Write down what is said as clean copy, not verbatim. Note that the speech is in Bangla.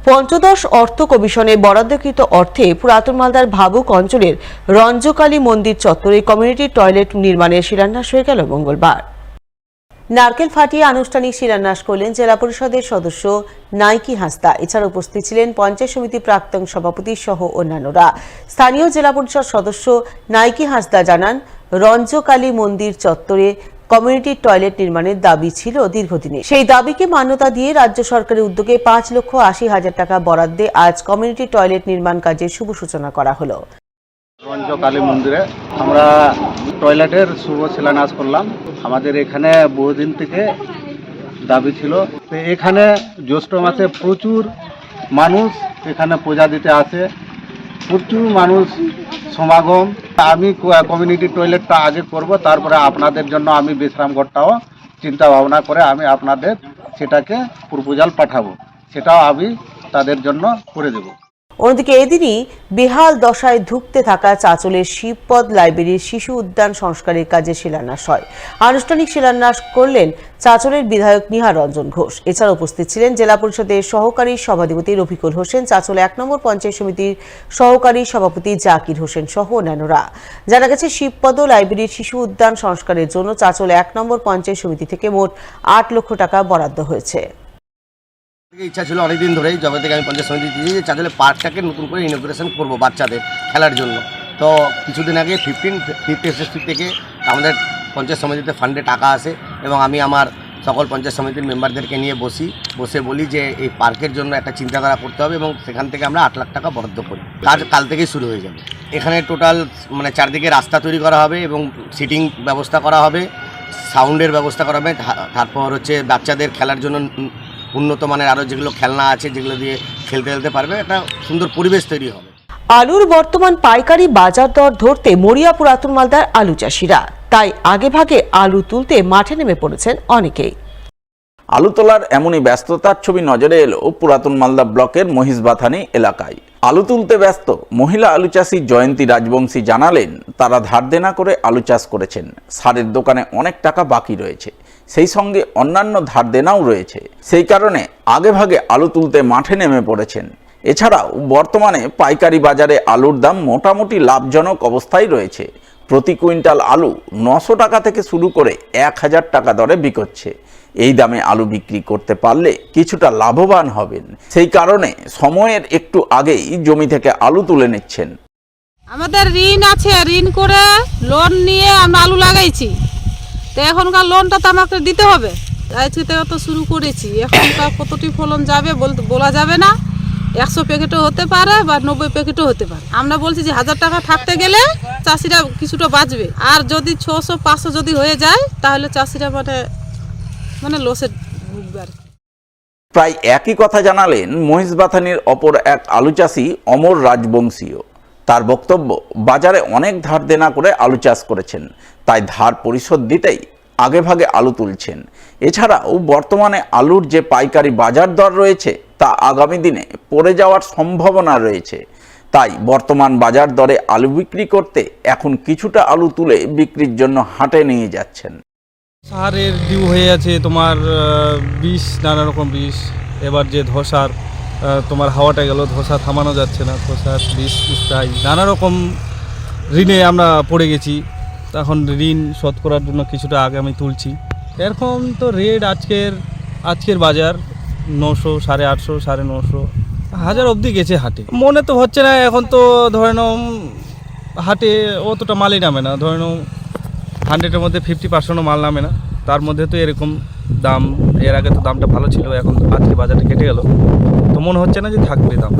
পঞ্চদশ অর্থ কমিশনে বরাদ্দকৃত অর্থে পুরাতন মালদার ভাবুক অঞ্চলের রঞ্জকালী মন্দির চত্বরে কমিউনিটি টয়লেট নির্মাণের শিলান্যাস হয়ে গেল মঙ্গলবার। নারকেল ফাটিয়ে আনুষ্ঠানিক শিলান্যাস করলেন জেলা পরিষদের সদস্য নাইকি হাসদা। এছাড়া উপস্থিত ছিলেন পঞ্চায়েত সমিতি প্রাক্তন সভাপতি সহ অন্যান্যরা। স্থানীয় জেলা পরিষদ সদস্য নাইকি হাসদা জানান, রঞ্জকালী মন্দির চত্বরে কমিউনিটি টয়লেট নির্মাণের দাবি ছিল দীর্ঘদিনের। সেই দাবিকে মান্যতা দিয়ে রাজ্য সরকারের উদ্যোগে 5,80,000 টাকা বরাদ্দে আজ কমিউনিটি টয়লেট নির্মাণ কাজের শুভ সূচনা করা হলো। রঞ্জকালী মন্দিরে আমরা টয়লেটের শুভ শিলান্যাস করলাম। আমাদের এখানে বহুদিন থেকে দাবি ছিল। তো এখানে জ্যৈষ্ঠ মাসে প্রচুর মানুষ এখানে পূজা দিতে আসে, প্রচুর মানুষ সমাগম। আমি কমিউনিটি টয়লেটটা আগে করব, তারপরে আপনাদের জন্য আমি বিশ্রাম ঘরটাও চিন্তা ভাবনা করে আমি আপনাদের সেটাকে প্রপোজাল পাঠাবো, সেটাও আমি তাদের জন্য করে দেব। অন্যদিকে এদিনই বেহাল দশায় ধুঁকতে থাকা চাঁচলের শিবপদ লাইব্রেরির শিশু উদ্যান সংস্কারের কাজে শিলান্যাস হয়। আনুষ্ঠানিক শিলান্যাস করলেন চাঁচলের বিধায়ক নিহার রঞ্জন ঘোষ। এছাড়া উপস্থিত ছিলেন জেলা পরিষদের সহকারী সভাধিপতি রফিকুল হোসেন, চাঁচল 1 নম্বর পঞ্চায়েত সমিতির সহকারী সভাপতি জাকির হোসেন সহ অন্যান্যরা। জানা গেছে, শিবপদ লাইব্রেরির শিশু উদ্যান সংস্কারের জন্য চাঁচল 1 নম্বর পঞ্চায়েত সমিতি থেকে মোট 8 লক্ষ টাকা বরাদ্দ হয়েছে। ইচ্ছা ছিল অনেকদিন ধরেই, যবে থেকে আমি পঞ্চায়েত সমিতি দিয়েছি যে চাঁচলে পার্কটাকে নতুন করে ইনগ্রেশন করবো বাচ্চাদের খেলার জন্য। তো কিছুদিন আগে 15th SST থেকে আমাদের পঞ্চায়েত সমিতিতে ফান্ডে টাকা আসে এবং আমি আমার সকল পঞ্চায়েত সমিতির মেম্বারদেরকে নিয়ে বসে বলি যে এই পার্কের জন্য একটা চিন্তাধারা করতে হবে এবং সেখান থেকে আমরা 8 লাখ টাকা বরাদ্দ করি। কাজ কাল থেকেই শুরু হয়ে যাবে। এখানে টোটাল চারদিকে রাস্তা তৈরি করা হবে এবং সিটিং ব্যবস্থা করা হবে, সাউন্ডের ব্যবস্থা করা হবে। তারপর বাচ্চাদের খেলার জন্য উন্নত মানের আরও যেগুলো খেলনা আছে, যেগুলো দিয়ে খেলতে পারবে, একটা সুন্দর পরিবেশ তৈরি হবে। আলুর বর্তমান পাইকারি বাজার দর ধরতে মরিয়া পুরাতন মালদার আলু চাষিরা, তাই আগেভাগে আলু তুলতে মাঠে নেমে পড়েছেন অনেকেই। আলু তোলার এমনই ব্যস্ততার ছবি নজরে এলো পুরাতন মালদা ব্লকের মহিষবাথানি এলাকায়। আলু তুলতে ব্যস্ত মহিলা আলু চাষি জয়ন্তী রাজবংশী জানালেন, তারা ধার দেনা করে আলু চাষ করেছেন। সারের দোকানে অনেক টাকা বাকি রয়েছে, সেই সঙ্গে অন্যান্য ধার দেনাও রয়েছে। সেই কারণে আগেভাগে আলু তুলতে মাঠে নেমে পড়েছেন। এছাড়াও বর্তমানে পাইকারি বাজারে আলুর দাম মোটামুটি লাভজনক অবস্থায় রয়েছে। প্রতি কুইন্টাল আলু 900 টাকা থেকে শুরু করে 1000 টাকা দরে বিকোচ্ছে। এই দামে আলু বিক্রি করতে পারলে কিছুটা লাভবান হবেন। সেই কারণে সময়ের একটু আগেই জমি থেকে আলু তুলে নিচ্ছেন। আমাদের ঋণ আছে, ঋণ করে লোন নিয়ে আমরা আলু লাগাইছি। তো এখনকার লোনটা তো আমাকে দিতে হবে। আজকে থেকে তো শুরু করেছি, এখনকার কতটি ফলন যাবে বলা যাবে না। 100 প্যাকেটও হতে পারে বা 90 প্যাকেটও হতে পারে। আমরা বলছি যে 1000 টাকা থাকতে গেলে চাষিরা কিছুটা বাঁচবে, আর যদি 600-500 যদি হয়ে যায় তাহলে চাষিরা মানে লসে ভুগবে। প্রায় একই কথা জানালেন মহিষবাথানির অপর এক আলু চাষি অমর রাজবংশীয়। তার বক্তব্য, বাজারে অনেক ধার দেনা করে আলু চাষ করেছেন, তাই ধার পরিশোধ দিতেই আগেভাগে আলু তুলছেন। এছাড়াও বর্তমানে আলুর যে পাইকারি বাজার দর রয়েছে তা আগামী দিনে পড়ে যাওয়ার সম্ভাবনা রয়েছে। তাই বর্তমান বাজার দরে আলু বিক্রি করতে এখন কিছুটা আলু তুলে বিক্রির জন্য হাটে নিয়ে যাচ্ছেন। সারের ডিউ হয়ে আছে, তোমার বিষ, নানা রকম বিষ। এবার যে ধসার তোমার হাওয়াটা গেল, ধসা থামানো যাচ্ছে না, ধসার বিষ স্প্রাই নানা রকম ঋণে আমরা পড়ে গেছি। এখন ঋণ শোধ করার জন্য কিছুটা আগে আমি তুলছি। এরকম তো রেট আজকের বাজার 900, 850, 950, 1000 অবধি গেছে হাটে। মনে তো হচ্ছে না, এখন তো ধরে নাও হাটে অতটা মালই নামে না। ধরে নাও 100-এর মধ্যে 50% মাল নামে না। তার মধ্যে তো এরকম দাম। এর আগে তো দামটা ভালো ছিল, এখন আজকে বাজারটা কেটে গেল, তো মনে হচ্ছে না যে থাকবে দাম।